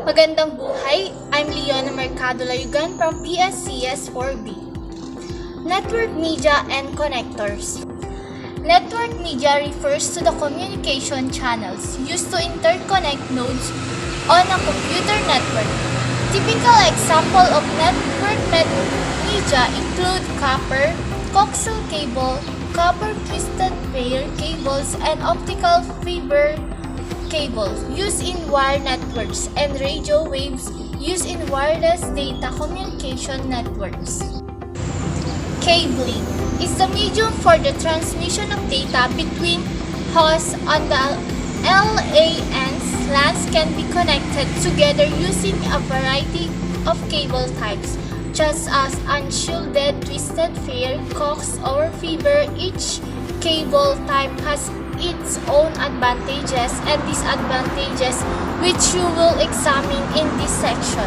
Magandang buhay! I'm Leona Mercado Layugan from PSCS 4B. Network media and connectors. Network media refers to the communication channels used to interconnect nodes on a computer network. Typical example of network media include copper, coaxial cable, copper twisted pair cables, and optical fiber cables used in wire networks and radio waves used in wireless data communication networks. Cabling is the medium for the transmission of data between hosts on the LANs. LANs can be connected together using a variety of cable types, just as unshielded, twisted pair, coax, or fiber. Each cable type has its own advantages and disadvantages, which you will examine in this section.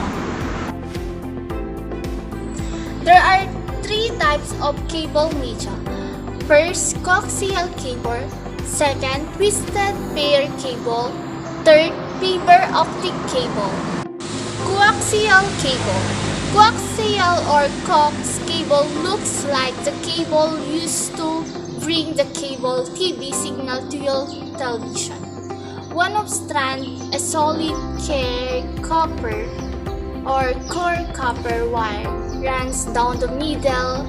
There are three types of cable media. First, coaxial cable. Second, twisted pair cable. Third, fiber optic cable. Coaxial cable. Coaxial or coax cable looks like the cable used to bring the cable TV signal to your television. One of strand, a solid copper or core copper wire runs down the middle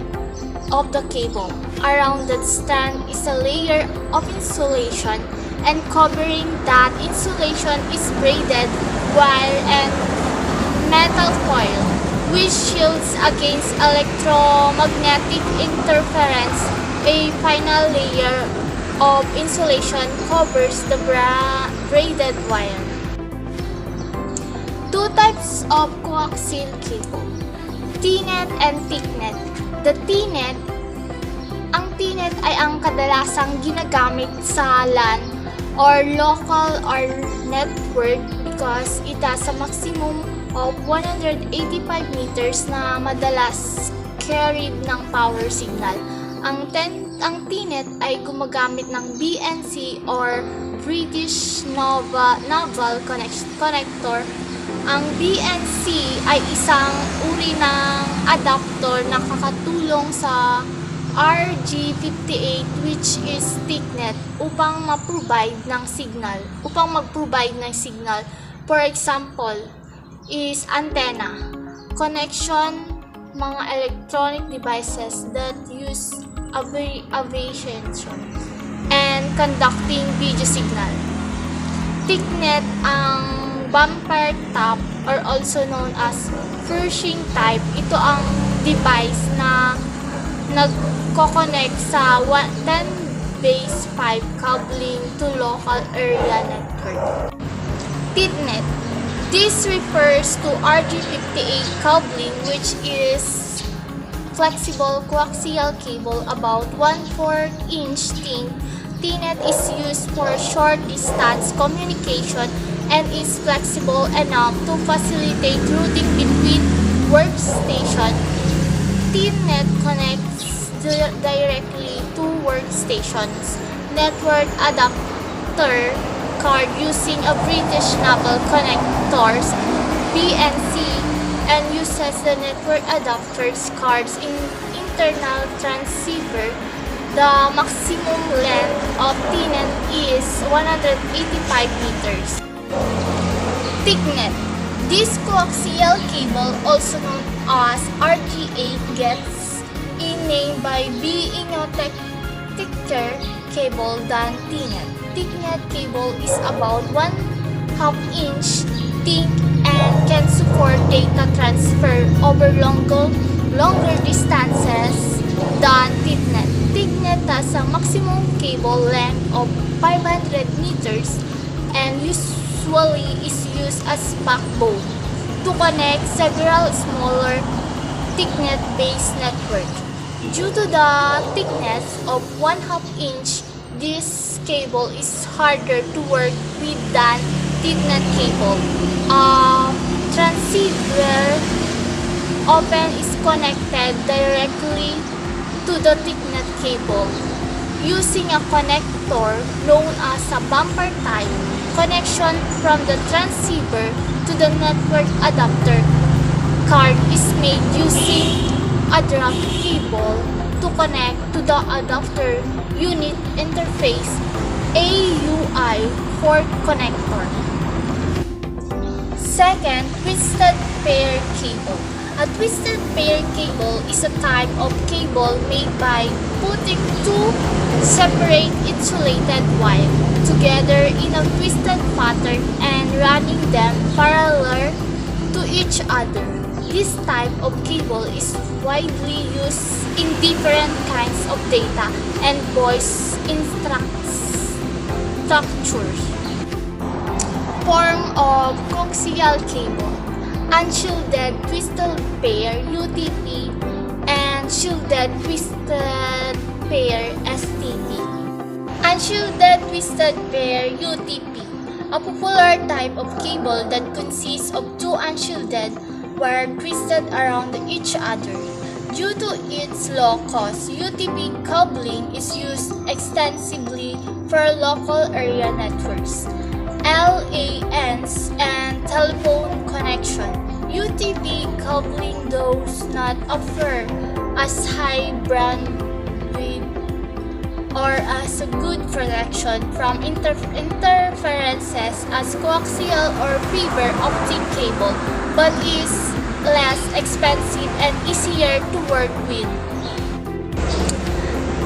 of the cable. Around that strand is a layer of insulation, and covering that insulation is braided wire and metal coil, which shields against electromagnetic interference. A final layer of insulation covers the braided wire. Two types of coaxial cable, T-net and thicknet. The T-net, ang T-net ay ang kadalasang ginagamit sa LAN or local or network because it has a maximum of 185 meters na madalas carried ng power signal. Ang T-net ay gumagamit ng BNC or British Naval Connector. Ang BNC ay isang uri ng adapter na kakatulong sa RG58, which is thicknet, upang mag-provide ng signal. For example, is antenna, connection, mga electronic devices that use aviation and conducting video signal. Thicknet ang bumper top or also known as Pershing type. Ito ang device na nagko-connect sa 10-base 5 cabling to local area network. Thicknet. This refers to RG58 cabling, which is flexible coaxial cable about 1/4 inch thin. T-net is used for short distance communication and is flexible enough to facilitate routing between workstations. T-net connects directly to workstations. Network adapter card using a British Naval Connectors BNC and uses the network adapters cards in internal transceiver. The maximum length of T-net is 185 meters. Thicknet. This coaxial cable, also known as RG8, gets a name by being a thicker cable than T-net. Thicknet cable is about 1/2 inch thick and can support data transfer over longer distances than Thicknet. Thicknet has a maximum cable length of 500 meters and usually is used as backbone to connect several smaller Thicknet-based networks. Due to the thickness of 1/2 inch, this cable is harder to work with than Thicknet cable. Transceiver often is connected directly to the Thicknet cable using a connector known as a bumper type connection from the transceiver to to the network adapter card is made using a drop cable to connect to the adapter unit interface AUI port connector. Second, twisted pair cable. A twisted pair cable is a type of cable made by putting two separate insulated wires together in a twisted pattern and running them parallel to each other. This type of cable is widely used in different kinds of data and voice structures. Form of coaxial cable. Unshielded twisted pair UTP and shielded twisted pair STP. Unshielded twisted pair UTP, a popular type of cable that consists of two unshielded wires twisted around each other. Due to its low cost, UTP cabling is used extensively for local area networks, LANs, and telephone connection. UTP cabling does not offer as high bandwidth or as a good protection from interferences as coaxial or fiber optic cable, but is less expensive and easier to work with.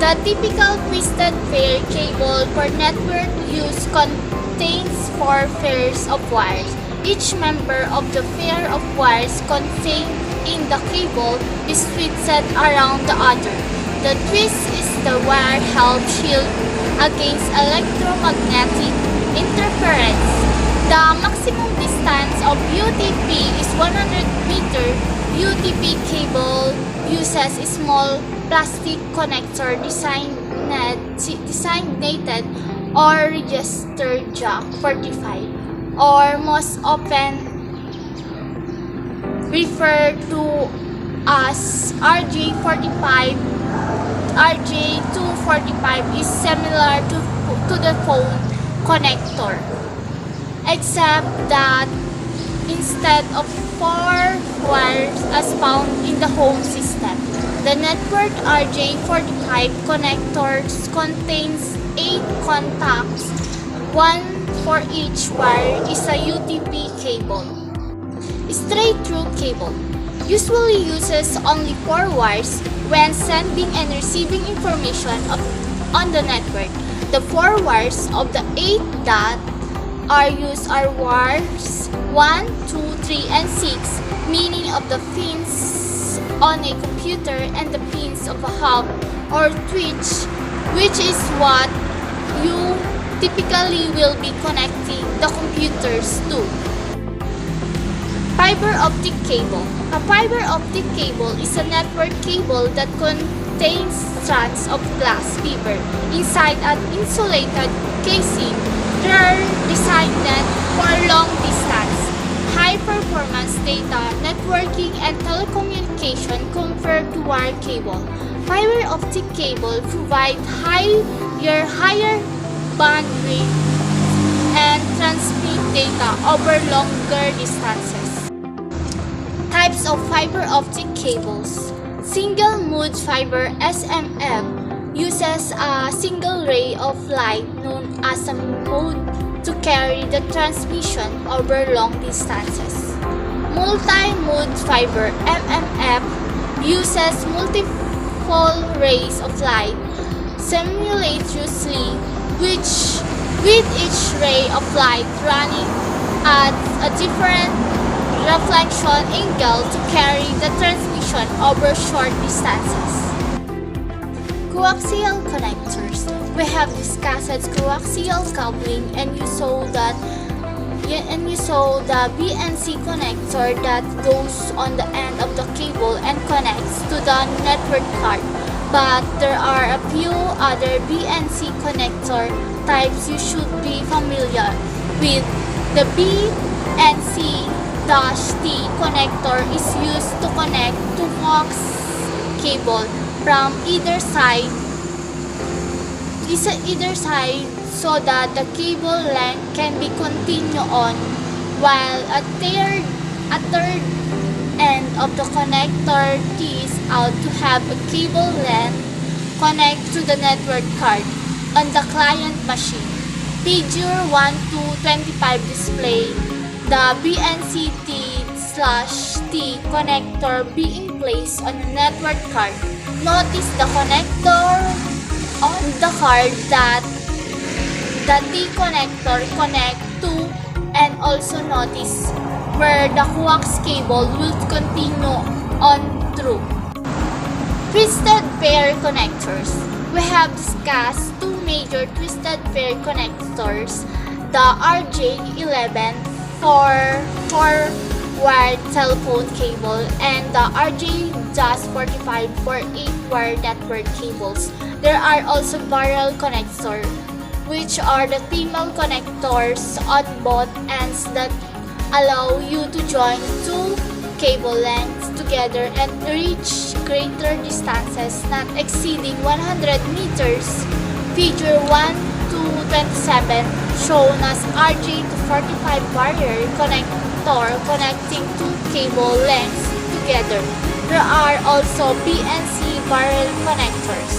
The typical twisted pair cable for network use contains 4 pairs of wires. Each member of the pair of wires contained in the cable is twisted around the other. The twist is the wire helps shield against electromagnetic interference. The maximum distance of UTP is 100 meter. UTP cable uses a small plastic connector designated or registered jack 45, or most often referred to as RJ45. RJ245 is similar to the phone connector, except that instead of 4 wires as found in the home system, the network RJ45 connectors contains 8 contacts. One for each wire is a UTP cable. Straight-through cable usually uses only 4 wires when sending and receiving information on the network. The 4 wires of the 8 that are used are wires 1, 2, 3, and 6, meaning of the pins on a computer, and the pins of a hub or switch, which is what you typically will be connecting the computers to. Fiber optic cable. A fiber optic cable is a network cable that contains strands of glass fiber inside an insulated casing. They are designed for long distance, high performance data networking and telecommunication compared to wire cable. Fiber optic cable provide higher bandwidth and transmit data over longer distances. Types of fiber optic cables. Single mode fiber SMF uses a single ray of light known as a mode to carry the transmission over long distances. Multi-mode fiber MMF uses multiple rays of light simultaneously, with each ray of light running at a different reflection angle to carry the transmission over short distances. Coaxial connectors. We have discussed coaxial cabling, and you saw the BNC connector that goes on the end of the cable and connects to the network card. But there are a few other BNC connector types you should be familiar with. The BNC-T connector is used to connect two coax cable from either side so that the cable length can be continued on while a third end of the connector tees out to have a cable length connect to the network card on the client machine. Figure 1 to 25 display the BNC-T/T connector being placed on the network card. Notice the connector on the card that the T connector connect to, and also notice where the coax cable will continue on through. Twisted pair connectors. We have discussed two major twisted pair connectors, the RJ11 for wired telephone cable and the RJ-45 for 8-wire network cables. There are also barrel connectors, which are the thermal connectors on both ends that allow you to join two cable lengths together and reach greater distances not exceeding 100 meters. Figure 1 to 27 shown as RJ-45 wire connector connecting two cable lengths together. There are also BNC barrel connectors.